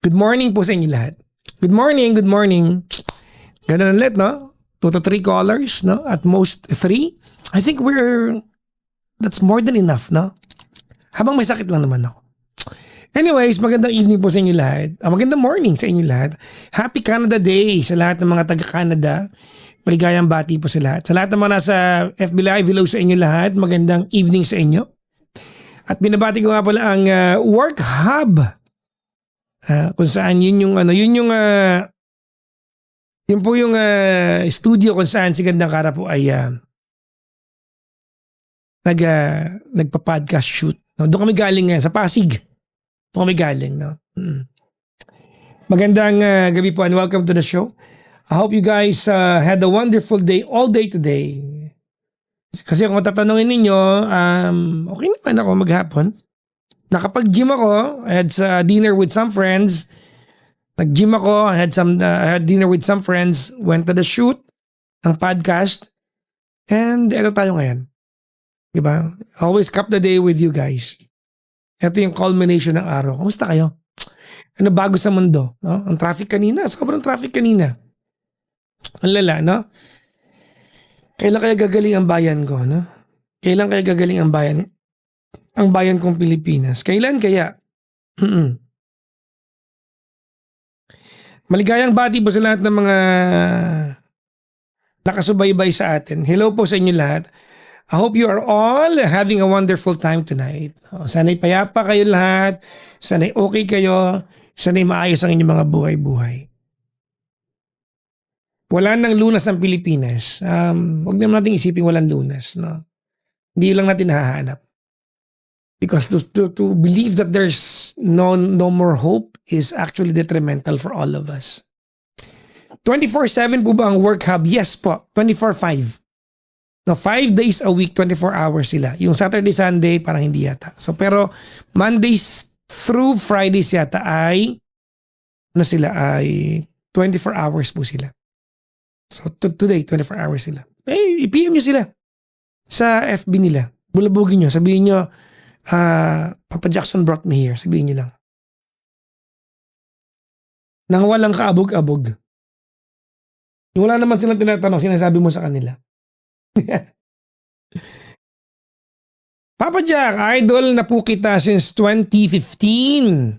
Good morning po sa inyo lahat. Good morning, good morning. Ganun ulit, no? 2 to 3 callers, no? At most 3. I think that's more than enough, no? Habang may sakit lang naman ako. Anyways, magandang evening po sa inyo lahat. Magandang morning sa inyo lahat. Happy Canada Day sa lahat ng mga taga-Canada. Maligayang bati po sa lahat. Sa lahat ng mga nasa FB Live, hello sa inyo lahat. Magandang evening sa inyo. At binabati ko nga pala ang Work Hub. Kung saan yun po yung studio kung saan si Gandang Kara po ay nagpa-podcast shoot. No? Doon kami galing sa Pasig. Doon kami galing. No? Magandang gabi po and welcome to the show. I hope you guys had a wonderful day all day today. Kasi kung tatanungin ninyo, okay naman ako maghapon. Nakapag-gym ako, I had dinner with some friends. Nag-gym ako, I had dinner with some friends, went to the shoot ng podcast, and eto tayo ngayon. Diba? Always cap the day with you guys. Ito yung culmination ng araw. Kumusta kayo? Ano bago sa mundo? No? Ang traffic kanina, sobrang traffic kanina. Ang lala, no? Kailan kaya gagaling ang bayan ko, no? Kailan kaya gagaling ang bayan kong Pilipinas? Kailan kaya? Maligayang bati po sa lahat ng mga nakasubaybay sa atin. Hello po sa inyo lahat. I hope you are all having a wonderful time tonight. Sana'y payapa kayo lahat. Sana'y okay kayo. Sana'y maayos ang inyong mga buhay-buhay. Wala nang lunas ang Pilipinas. Huwag naman natin isipin walang lunas. No? Hindi lang natin hahanap. Because to believe that there's no more hope is actually detrimental for all of us. 24/7 po ba ang Work Hub? Yes po, 24/5. No, 5 days a week, 24 hours sila. Yung Saturday, Sunday, parang hindi yata. So, pero Mondays through Fridays yata ay 24 hours po sila. So, today, 24 hours sila. I-PM nyo sila sa FB nila. Bulabugin nyo, sabihin nyo, Papa Jackson brought me here. Sabihin nyo lang. Nang walang kaabog-abog. Yung wala naman silang tinatanong, sinasabi mo sa kanila. Papa Jack, idol na po kita since 2015.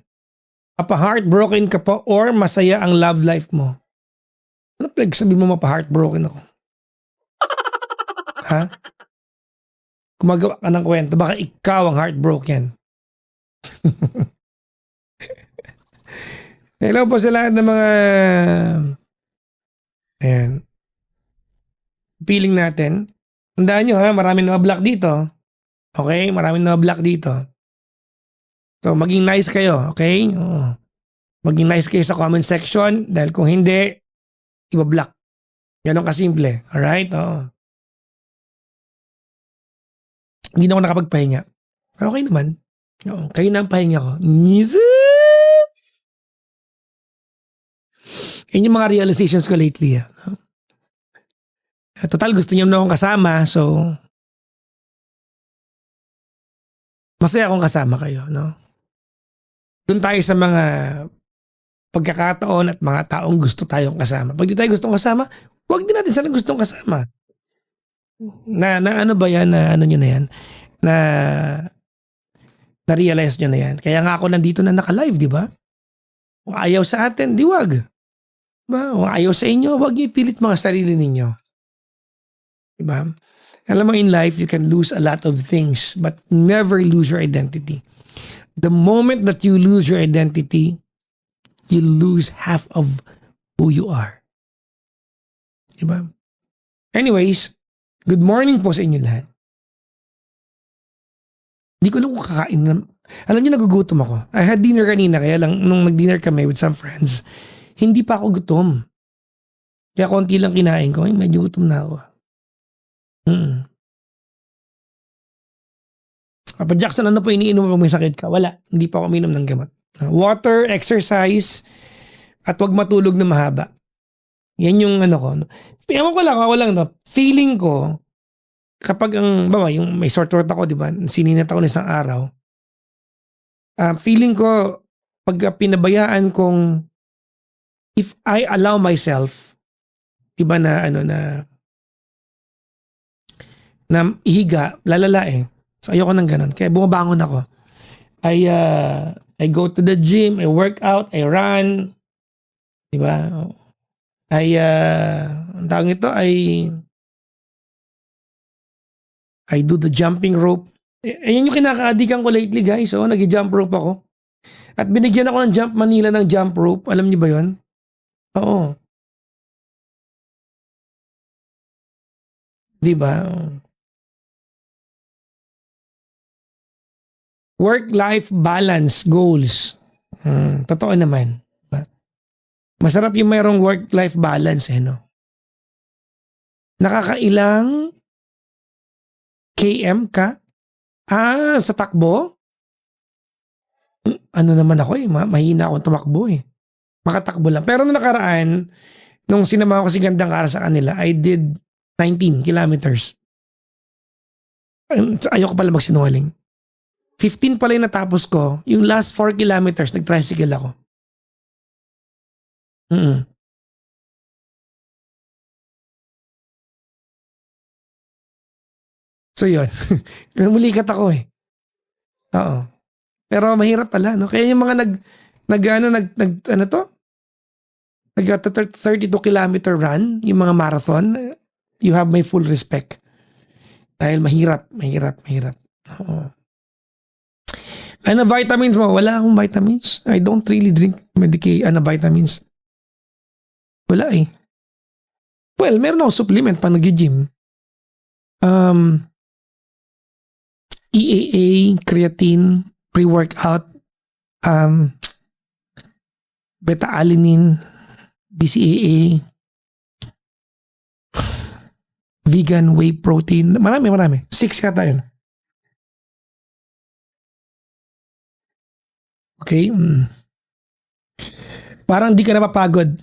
Mapa-heartbroken ka po or masaya ang love life mo? Ano sabi mo mapa-heartbroken ako? Ha? Gumagawa ka ng kwento, baka ikaw ang heartbroken. Hello po sa lahat ng mga feeling natin. Tandaan nyo ha, maraming na block dito. Okay? Maraming na block dito. So maging nice kayo, okay? Maging nice kayo sa comment section dahil kung hindi, iba-block. Ganon kasimple. Alright? Hindi na ako nakapagpahinga. Pero okay naman. Kayo na ang pahinga ko. Jesus! Yan yung mga realizations ko lately. Total, gusto niyo na akong kasama. So, masaya akong kasama kayo. No? Doon tayo sa mga pagkakataon at mga taong gusto tayong kasama. Pag di tayo gustong kasama, huwag din natin silang gustong kasama. Na ano ba yan, na ano nyo na yan, na-realize nyo na yan. Kaya nga ako nandito na naka-live, di ba? Kung ayaw sa atin, di wag. Diba? Kung ayaw sa inyo, wag niyo ipilit mga sarili ninyo. Di ba? Alam mo, in life, you can lose a lot of things, but never lose your identity. The moment that you lose your identity, you lose half of who you are. Di ba? Anyways, good morning po sa inyo lahat. Hindi ko lang kung kakain na. Alam niyo, nagugutom ako. I had dinner kanina, kaya lang nung nag-dinner kami with some friends, hindi pa ako gutom. Kaya konti lang kinain ko, medyo gutom na ako. Papa Jackson, ano po iniinom mo pag may sakit ka? Wala, hindi pa ako uminom ng gamot. Water, exercise, at wag matulog na mahaba. Yan yung ano ko. Ewan ko lang, ako lang, no? Feeling ko, kapag yung may sore throat ako, di ba? Sininat ako ng isang araw. Feeling ko, pagka pinabayaan kong if I allow myself, iba na na ihiga, lalala eh. So ayoko nang ganun. Kaya bumabangon ako. I go to the gym, I work out, I run. Diba? Ang tawag nito I do the jumping rope. Ayun yung kinakaadikan ko lately guys. So, nag-jump rope ako. At binigyan ako ng Jump Manila ng jump rope. Alam niyo ba yun? Oo. Diba? Work-life balance goals. Totoo naman. Masarap yung mayroong work-life balance no? Nakakailang km ka? Sa takbo? Ano naman ako mahina akong tumakbo Makatakbo lang. Pero nung nakaraan, nung sinama ko si Gandang Kara sa kanila, I did 19 kilometers. Ayoko pala magsinungaling. 15 pala yung natapos ko. Yung last 4 kilometers, nag-tricycle ako. So yun. Namulikat ako Oo. Pero mahirap pala, no? Kaya yung mga nag 32 kilometer run, yung mga marathon, you have my full respect. Dahil mahirap. Oo. Ano vitamins mo? Wala akong vitamins. I don't really drink vitamins. Wala Well, meron akong supplement pa nag-gym. EAA, creatine, pre-workout, beta-alanine, BCAA, vegan whey protein. Marami. 6 yata yun. Okay. Parang di ka napapagod.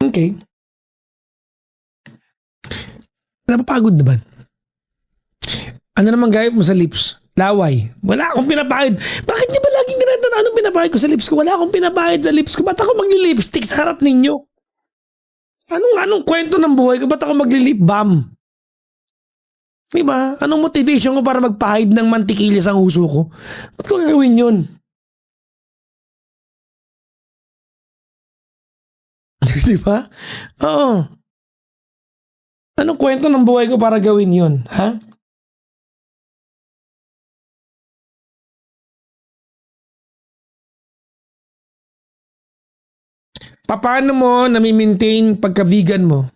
Okay. Napapagod naman. Ano naman gayet mo sa lips? Laway. Wala akong pinapahid. Bakit niya ba laging ganito na anong pinapahid ko sa lips ko? Wala akong pinapahid sa lips ko. Ba't ako magli-lipstick sa harap ninyo? Anong kwento ng buhay ko? Ba't ako magli-lip balm? Diba? Anong motivation ko para magpahid ng mantikilya sa uso ko? Ba't ko gagawin yun? Diba? Oo. Anong kwento ng buhay ko para gawin yun? Ha? Paano mo nami-maintain pagka-vegan mo?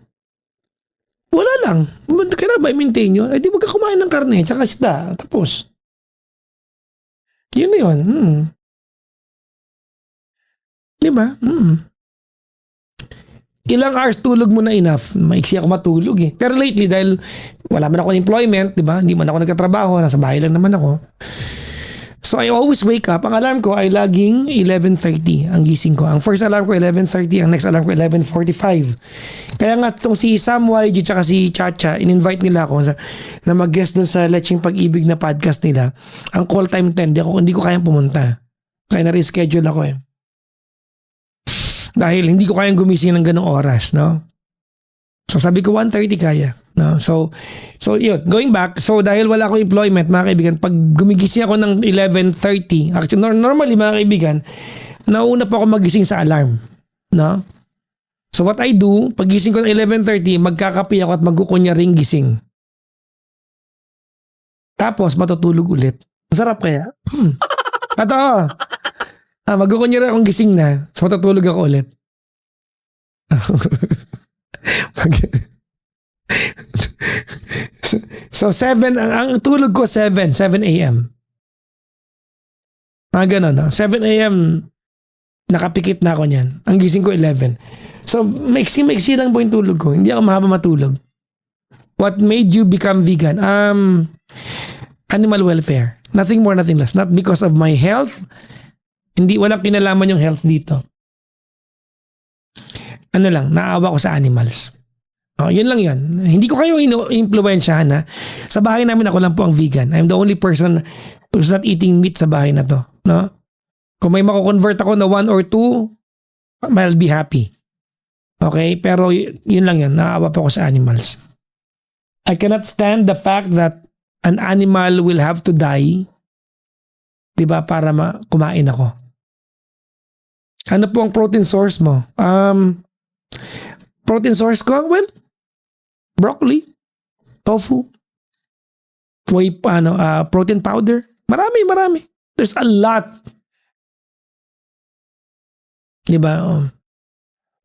Wala lang. Kaya ba i-maintain yun? Di wag ka kumain ng karne tsaka isda. Tapos. Yun na yun. Di ba? Ilang hours tulog mo na enough? Maiksi ako matulog Pero lately, dahil wala man ako employment, di ba? Hindi man ako nagkatrabaho. Nasa bahay lang naman ako. So I always wake up. Ang alarm ko ay laging 11:30 ang gising ko. Ang first alarm ko 11:30, ang next alarm ko 11:45. Kaya nga itong si Sam YG tsaka si Chacha, in-invite nila ako na mag-guest dun sa Leching Pag-ibig na podcast nila. Ang call time 10, hindi ko kayang pumunta. Kaya na-reschedule ako Dahil hindi ko kayang gumising ng ganong oras, no? So sabi ko 1:30 kaya. No? So yun, going back, so dahil wala akong employment, mga kaibigan, pag gumigising ako ng 11:30, actually normally mga kaibigan, nauna pa ako magising sa alarm, no? So what I do, pag gising ko ng 11:30, magkakape ako at magkukunyaring gising. Tapos matutulog ulit. Masarap kaya? Totoo. Magkukunyari akong gising na, so matutulog ako ulit. So 7, ang tulog ko 7 a.m. Ganun, no? 7 a.m. nakapikit na ako niyan. Ang gising ko 11. So maiksi lang po yung tulog ko. Hindi ako mahaba matulog. What made you become vegan? Animal welfare. Nothing more, nothing less. Not because of my health. Walang kinalaman yung health dito. Naawa ko sa animals. Yun lang yun. Hindi ko kayo influensyahan Sa bahay namin ako lang po ang vegan. I'm the only person who's not eating meat sa bahay na to, no? Kung may mako-convert ako na 1 or 2, I'll be happy. Okay? Pero yun lang yun. Naawa pa ako sa animals. I cannot stand the fact that an animal will have to die, diba, para kumain ako. Ano po ang protein source mo? Protein source ko? Well, broccoli, tofu, protein powder. Marami. There's a lot. Diba?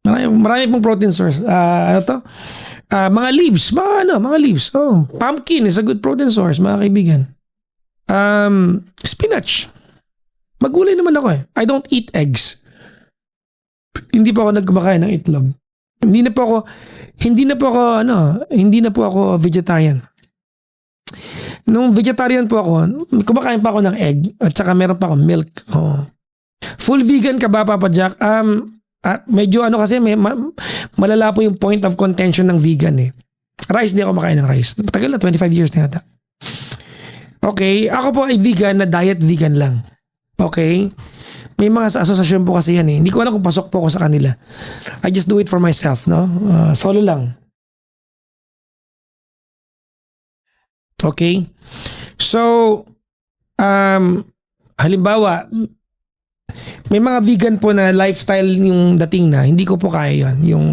Marami pong protein source. Mga leaves. Mga leaves. Pumpkin is a good protein source, mga kaibigan. Spinach. Magulay naman ako eh. I don't eat eggs. Hindi pa ako nagkumakain ng itlog. Hindi na po ako vegetarian. Nung vegetarian po ako, kumakain pa ako ng egg at saka meron pa ako milk. Full vegan ka ba, Papa Jack? Medyo kasi malala po yung point of contention ng vegan eh. Rice, di ako makain ng rice. Matagal na, 25 years na yata. Okay, ako po ay vegan na diet vegan lang. Okay? May mga asosasyon po kasi yan eh. Hindi ko alam kung pasok po ako sa kanila. I just do it for myself, no? Solo lang. Okay? So, halimbawa, may mga vegan po na lifestyle yung dating na, hindi ko po kaya yun. Yung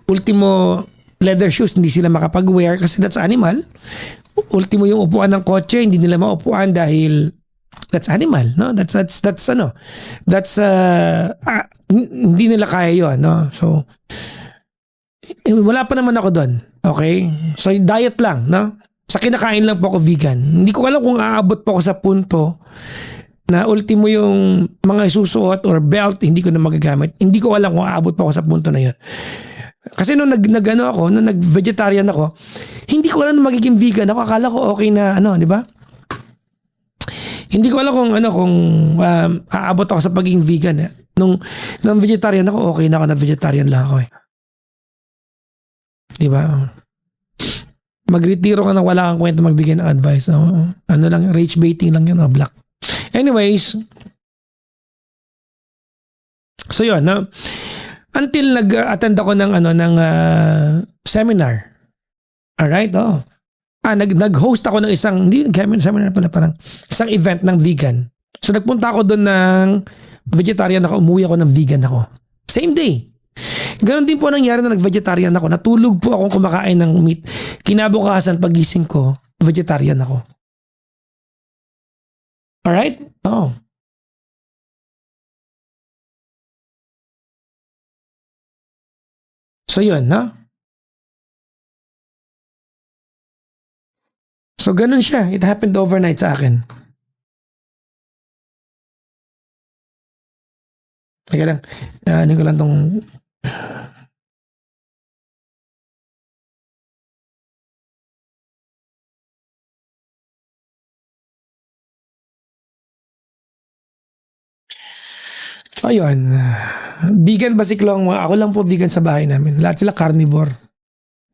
ultimo leather shoes, hindi sila makapag-wear kasi that's animal. Ultimo yung upuan ng kotse, hindi nila maupuan dahil that's animal, no? That's hindi nila kaya yun, no? So, wala pa naman ako doon. Okay? So, diet lang, no? Sa kinakain lang po ako vegan. Hindi ko alam kung aabot po ako sa punto na ultimo yung mga isusuot or belt, hindi ko na magagamit. Hindi ko alam kung aabot pa ako sa punto na yun. Kasi nung nag-vegetarian ako, hindi ko alam na magiging vegan ako. Akala ko okay na di ba? Hindi ko alam kung aabot ako sa pagiging vegan. Nung vegetarian ako, okay na ako na vegetarian lang ako eh. Di ba? Magretiro ka na wala kang kwenta magbigay ng advice. Rage baiting lang yun, black. Anyways, so yun, no? Until nag-attend ako ng seminar. Alright, nag-host ako ng hindi seminar pala, parang isang event ng vegan. So nagpunta ako doon ng vegetarian ako, umuwi ako ng vegan ako. Same day. Ganon din po nangyari na nag-vegetarian ako. Natulog po akong kumakain ng meat. Kinabukasan pagising ko, vegetarian ako. Alright? So yun, no? So ganun siya. It happened overnight sa akin. Teka lang. Ano ko lang tong... Ayun. Vegan ba si Klong? Ako lang po vegan sa bahay namin. Lahat sila carnivore.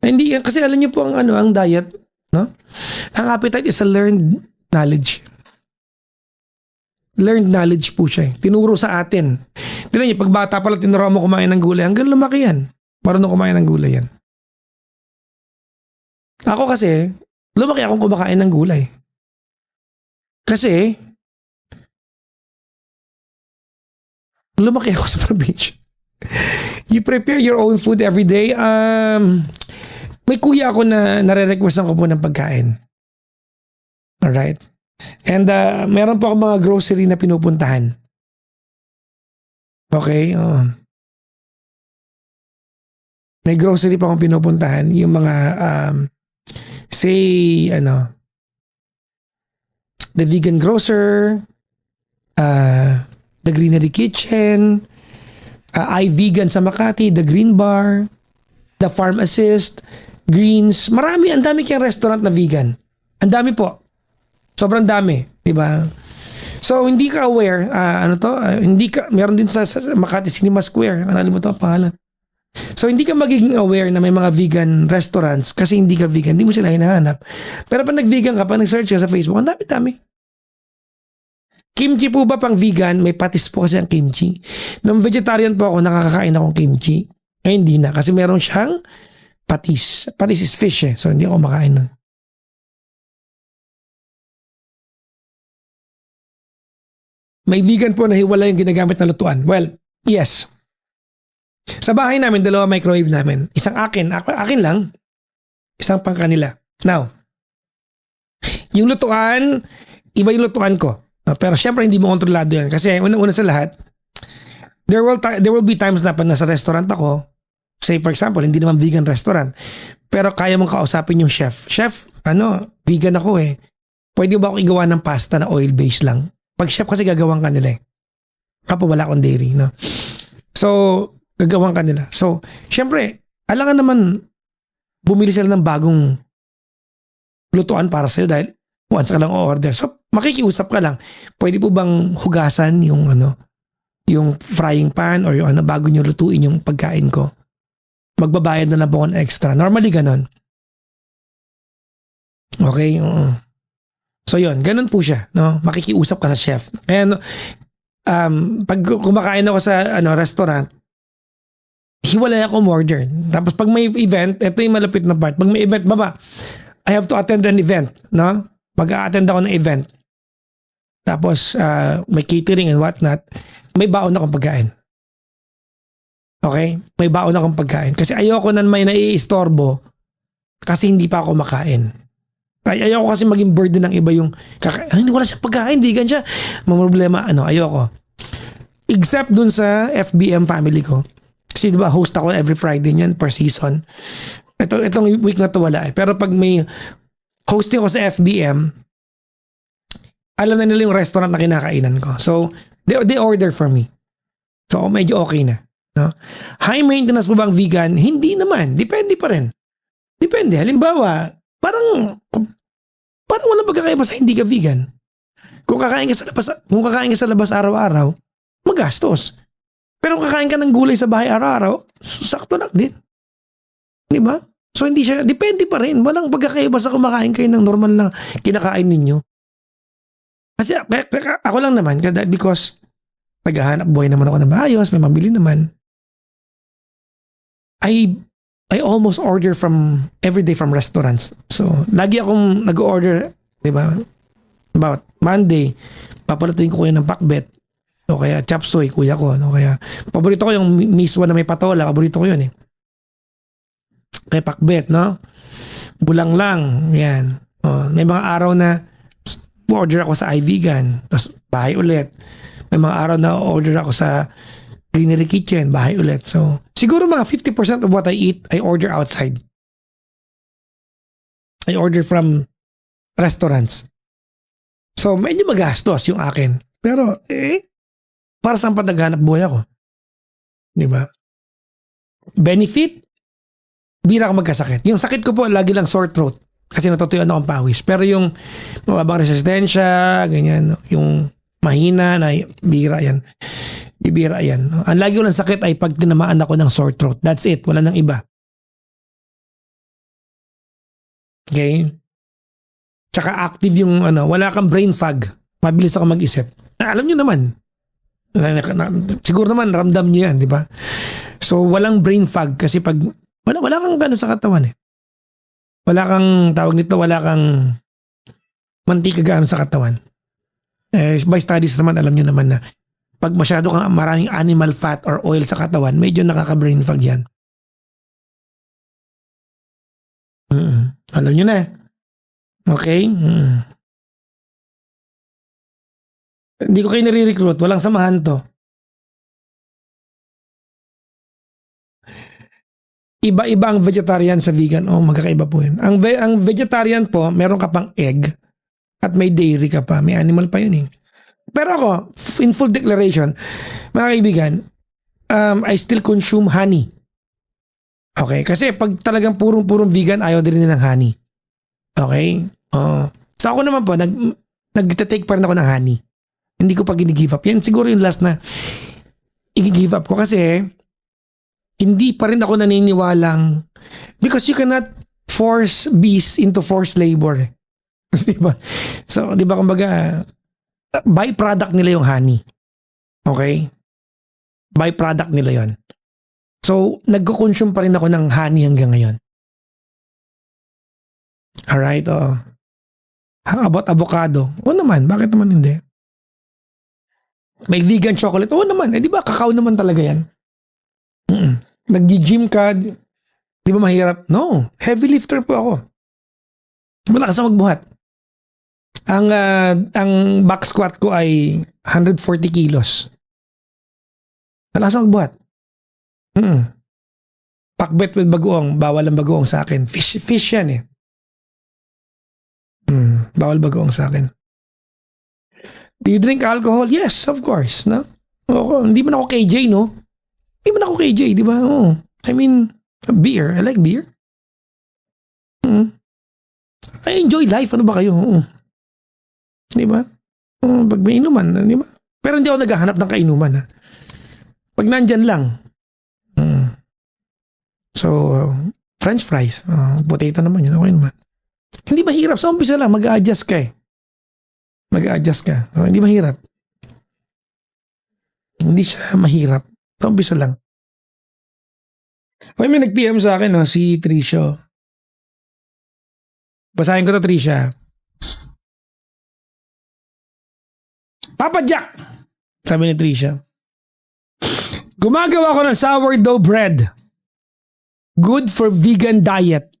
Hindi, kasi alam niyo po ang diet, no? Ang appetite is a learned knowledge. Learned knowledge po siya. Tinuro sa atin. Tignan niyo, pag bata pala tinuro mo kumain ng gulay, hanggang lumaki yan. Marunong kumain ng gulay yan. Ako kasi, lumaki akong kumakain ng gulay. Kasi, lumaki ako sa probinsya. You prepare your own food every day. May kuya ako na nare-requestan ko po ng pagkain. Alright? And meron po ako mga grocery na pinupuntahan. Okay? May grocery pa akong pinupuntahan. Yung mga, the vegan grocer, the Greenery Kitchen, iVegan sa Makati, the Green Bar, the Farm Assist, Greens. Marami, ang dami kayang restaurant na vegan. Ang dami po. Sobrang dami, di ba? So hindi ka aware, meron din sa Makati Cinema Square, nakalimutan ko pangalan. So hindi ka magiging aware na may mga vegan restaurants kasi hindi ka vegan, hindi mo sila hinahanap. Pero pag nag-vegan ka, pag nag-search ka sa Facebook, ang dami-dami. Kimchi po ba pang vegan? May patis po kasi ang kimchi. Nung vegetarian po ako, nakakakain akong kimchi. Ay, hindi na. Kasi meron siyang patis. Patis is fish eh. So, hindi ako makain nun. May vegan po na hiwala yung ginagamit na lutuan. Well, yes. Sa bahay namin, 2 microwave namin. Isang akin lang. Isang pang kanila. Now, yung lutuan, iba yung lutuan ko. Pero syempre hindi mo kontrolado yan. Kasi una sa lahat, there will be times na pag nasa restaurant ako, say for example, hindi naman vegan restaurant, pero kaya mong kausapin yung chef. Chef, vegan ako eh. Pwede ba ako igawa ng pasta na oil-based lang? Pag chef kasi gagawin ka nila eh. Kapo wala akong dairy. No? So, gagawin ka nila. So, syempre, alangan naman bumili sila ng bagong lutuan para sa'yo dahil once ka lang o-order. So, makikiusap ka lang. Pwede po bang hugasan yung yung frying pan or yung bago nyo lutuin yung pagkain ko? Magbabayad na lang po ako ng extra. Normally, ganon. Okay? So, yun. Ganon po siya. No? Makikiusap ka sa chef. Kaya, pag kumakain ako sa restaurant, hiwalay ako order. Tapos pag may event, ito yung malapit na part. Pag may event, I have to attend an event. No? Mag-a-attend ako ng event. Tapos may catering and whatnot. May baon akong pagkain. Okay? May baon akong pagkain. Kasi ayoko na may naiistorbo kasi hindi pa ako makain. Ayoko kasi maging burden ng iba yung hindi wala siyang pagkain, vegan siya. Problema, ayoko. Except dun sa FBM family ko. Kasi diba host ako every Friday niyan per season. Itong week na to wala eh. Pero pag may hosting ko sa FBM, alam na nila yung restaurant na kinakainan ko. So, they order for me. So, medyo okay na. No? High maintenance po bang vegan? Hindi naman. Depende pa rin. Depende. Halimbawa, parang walang pagkakaiba sa hindi ka vegan. Kung kakain ka sa labas araw-araw, magastos. Pero kung kakain ka ng gulay sa bahay araw-araw, sakto lang din. Di ba? So hindi siya, depende pa rin. Walang pagkakaiba sa kumakain kayo ng normal na kinakain ninyo. Kasi ako lang naman, because naghahanap buhay naman ako na maayos, may mabili naman. I almost order from every day from restaurants. So, lagi akong nag-order, di ba? About Monday, papalutuin ko ng pakbet. O kaya chop suey, kuya ko. No? Kaya, paborito ko yung miswa na may patola. Paborito ko yun eh. Kaya pakbet, no? Bulang lang. Yan. May mga araw na order ako sa iVegan. Tapos, bahay ulit. May mga araw na order ako sa Greenery Kitchen, bahay ulit. So, siguro mga 50% of what I eat, I order outside. I order from restaurants. So, medyo magastos yung akin. Pero, para saan pa naghanap buhay ako? Di ba? Benefit, bira ka magkasakit. Yung sakit ko po, lagi lang sore throat. Kasi natutuyuan akong pawis. Pero yung mababang resistensya, ganyan, yung mahina na bira yan. Bibira yan. Ang lagi ko lang sakit ay pag tinamaan ako ng sore throat. That's it. Wala nang iba. Okay? Tsaka active yung wala kang brain fog. Mabilis ako mag-isip. Alam nyo naman. Siguro naman ramdam nyo yan, di ba? So walang brain fog kasi pag wala kang gano'n sa katawan eh. Wala kang tawag nito, wala kang mantika gano'n sa katawan. By studies naman, alam nyo naman na pag masyado kang maraming animal fat or oil sa katawan, medyo nakaka-brain fog yan. Alam nyo na. Okay? Hindi ko kayo nare-recruit. Walang samahan to. Iba-iba ang vegetarian sa vegan. Magkakaiba po yun. Ang vegetarian po, meron ka pang egg at may dairy ka pa. May animal pa yun eh. Pero ako, in full declaration, mga kaibigan, I still consume honey. Okay? Kasi pag talagang purong vegan, ayaw din ng honey. Okay? So ako naman po, nag-take pa rin ako ng honey. Hindi ko pa gini-give up. Yan siguro yung last na i-give up ko kasi hindi pa rin ako naniniwalang because you cannot force bees into forced labor. Diba? So, diba kumbaga, byproduct nila yung honey. Okay? Byproduct nila yon. So, nagko-consume pa rin ako ng honey hanggang ngayon. Alright, oh. How about avocado? Oo naman, bakit naman hindi? May vegan chocolate? Oo naman, di ba kakao naman talaga yan? Nag-gym ka, di ba mahirap? No, heavy lifter po ako. Malakas ako magbuhat. Ang back squat ko ay 140 kilos. Malakas ako magbuhat. Pakbet with bagoong, bawal ang bagoong sa akin. Fish yan eh. Bawal bagoong sa akin. Do you drink alcohol? Yes, of course. No? Hindi man ako KJ, no? Hindi man ako KJ, di ba? Oh. I mean, beer. I like beer. I enjoy life. Ano ba kayo? Di ba? Pag may inuman, di ba? Pero hindi ako naghahanap ng kainuman. Ha? Pag nandyan lang. So, French fries. Potato naman yun. Okay naman. Hindi mahirap. Sa umpisa lang, mag-a-adjust ka eh. Mag-a-adjust ka. Hindi mahirap. Hindi siya mahirap. Sa umpisa lang. Okay, may nag-PM sa akin, si Tricia. Basahin ko to, Tricia. Papa Jack! Sabi ni Tricia. Gumagawa ko ng sourdough bread. Good for vegan diet.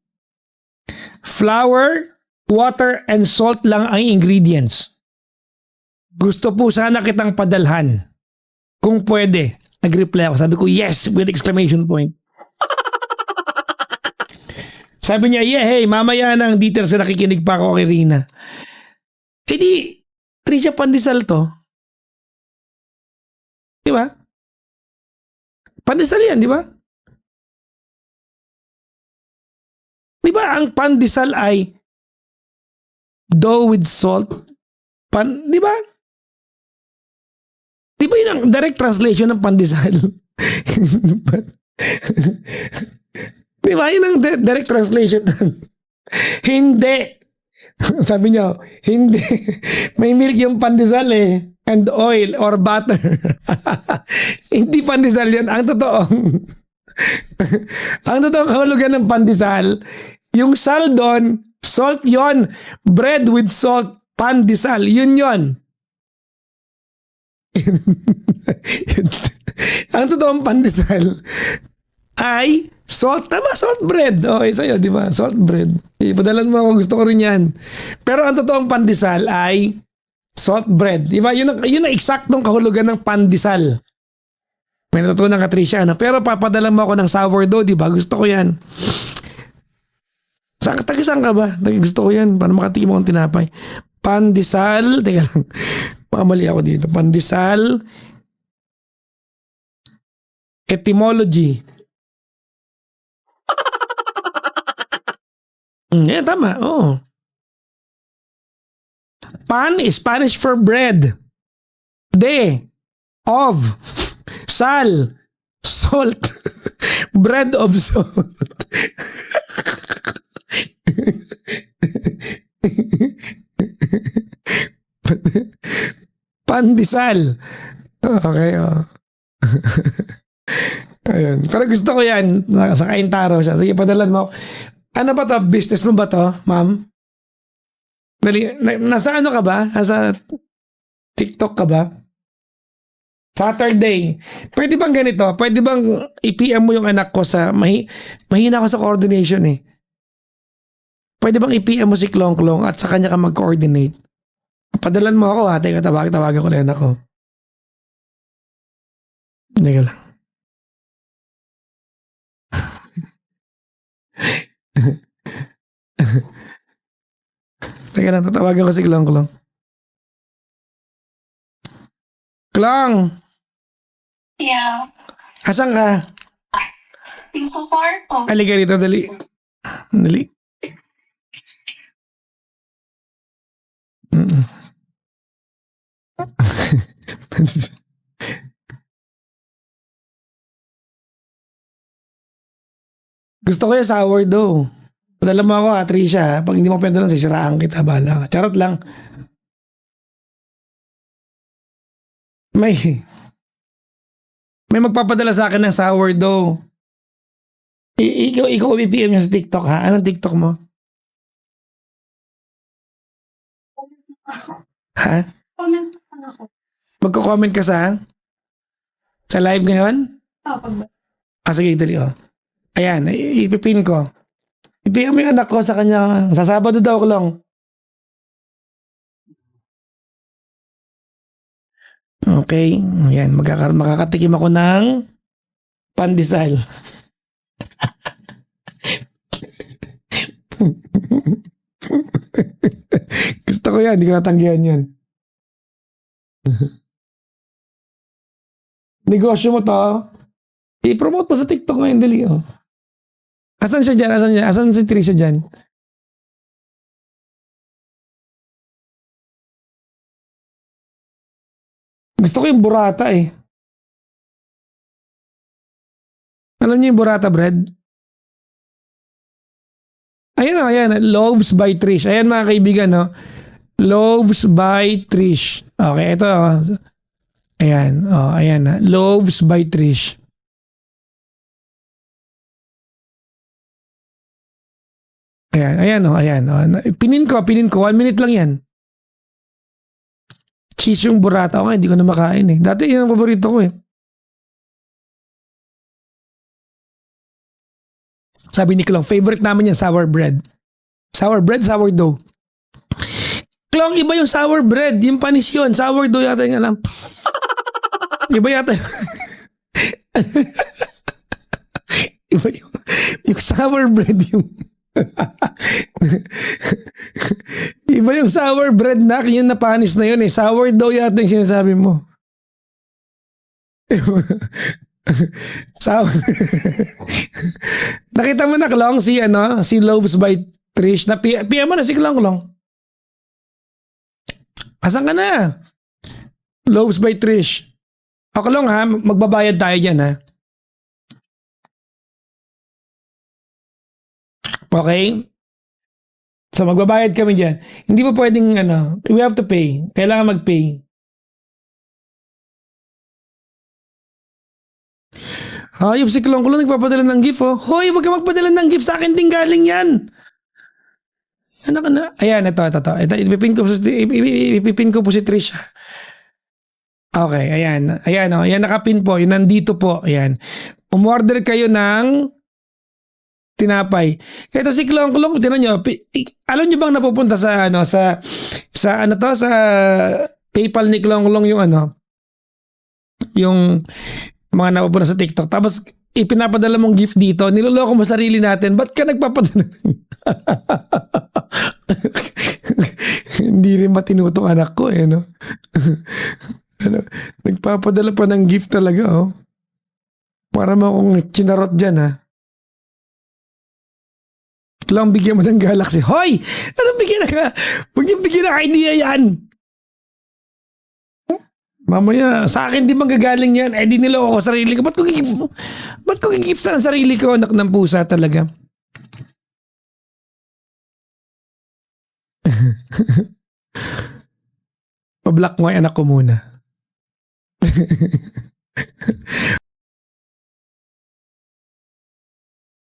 Flour, water, and salt lang ang ingredients. Gusto po sana kitang padalhan. Kung pwede. Nag-reply ako. Sabi ko, yes, with exclamation point. Sabi niya, yeah, hey, mamaya nang details na nakikinig pa ako kay Rina. E di, Tricia, pandesal to. Di ba? Pandesal yan, di ba? Di ba ang pandesal ay dough with salt? Di ba? Di ba yun ang direct translation ng pandesal? Di ba yun ang direct translation? Hindi. Sabi niya, hindi. May milk yung pandesal eh. And oil or butter. Hindi pandesal yan. Ang totoong kahulugan ng pandesal, yung sal doon, salt yon, bread with salt, pandesal, yun. Ang totoong pandesal ay salt, tama, salt bread. Okay, sa'yo, di ba? Salt bread. Ipadalan mo ako, gusto ko rin yan. Pero ang totoong pandesal ay salt bread. Di ba? Yun ang eksaktong kahulugan ng pandesal. May natutunan ka, Tricia, ano? Pero papadalan mo ako ng sourdough, di ba? Gusto ko yan. Tagisang ka ba? Gusto ko yan para makatikim akong tinapay. Pandesal, teka lang. Mamali ako dito. Pandesal. Etymology. Yeah, tama. Oo. Pan is Spanish for bread. De. Of. Sal. Salt. Bread of salt. Pandesal. Okay, ayun. Pero gusto ko yan. Sa Kaintaro siya. Sige, padalan mo. Ano ba to? Business mo ba to, ma'am? Nasa ano ka ba? Nasa TikTok ka ba? Saturday. Pwede bang ganito? Pwede bang i-PM mo yung anak ko sa... mahina ako sa coordination eh. Pwede bang i-PM mo si Klong Klong at sa kanya ka mag-coordinate? Padalan mo ako ha. Teka, tawagan ko na anak ko. Teka lang. Teka lang, tatawagan ko si Klong Klong. Klong! Yeah. Asan ka? Sa kwarto. Halika rito, dali. Dali. Gusto ko yung sourdough. Padala mo ako, Tricia. Pag hindi mo pwede lang, sisiraan kita. Bala ka. Charot lang. May, may magpapadala sa akin ng sourdough. Ikaw i-PM niya sa TikTok ha? Anong TikTok mo? Ha? Comment ako. Magko-comment ka sa live ngayon? Sige, dali oh. Ayan, ipipin ko. Ipin mo yung anak ko sa kanya. Sa Sabado daw ko lang. Okay. Ayan, makakatikim ako ng pandesal. Gusto ko yan, hindi ko natanggihan yan. Negosyo mo to, i-promote mo sa TikTok ngayon, dali oh. Asan siya dyan? Asan si Trisha dyan? Gusto ko yung burrata eh. Alam niyo yung burrata bread? Ayan o, ayan. Loaves by Trish. Ayan mga kaibigan, no? Loaves by Trish. Okay, ito. Ayan. Oh, ayan na. Loaves by Trish. Ayan o, ayan. Oh. Pinin ko. 1 minute lang yan. Cheese yung burrata. Okay, hindi ko na makain eh. Dati yun ang paborito ko eh. Sabi ni Klong, favorite namin yung sour bread. Sour bread, sourdough. Klong, iba yung sour bread. Yung panis yun. Sourdough yata yung alam. Iba yata. Iba yung sour bread yung iba yung sour bread na yun na panis na yun eh. Sourdough yata yung sinasabi mo. Nakita mo na Klong si Loaves by Trish na PM mo na si Klong. Asan ka na? Loaves by Trish. O Klong ha, magbabayad tayo dyan ha. Okay? So magbabayad kami dyan. Hindi pa pwedeng we have to pay. Kailangan mag-pay. Yung si Klong nagpapadala ng gift oh. Hoy, wag ka magpadala ng gift sa akin din galing yan. Anak na. Ayan, ito. Ipipin ko po si Trisha. Okay, ayan. Ayan oh, ayan nakapin po. Yun nandito po. Ayan. Umorder kayo ng tinapay. Ito si Klong, tinan nyo. Alam nyo bang napupunta sa sa PayPal ni Klong yung yung mga napupunta sa TikTok. Tapos, ipinapadala mong gift dito. Niloloko mo sarili natin. Ba't ka nagpapadala? Hindi rin matinutong anak ko eh, no? Nagpapadala pa ng gift talaga, oh. Para mo akong chinarot dyan, ha? Lang bigyan mo ng Galaxy. Hoy! Anong bigyan na ka? Huwag niyong bigyan na idea yan. Mamaya, sa akin di manggagaling yan. Eh, di niloko ko sarili ko. Ba't ko gigift sa sarili ko? Anak ng pusa talaga. Pa-block mo ay anak ko muna.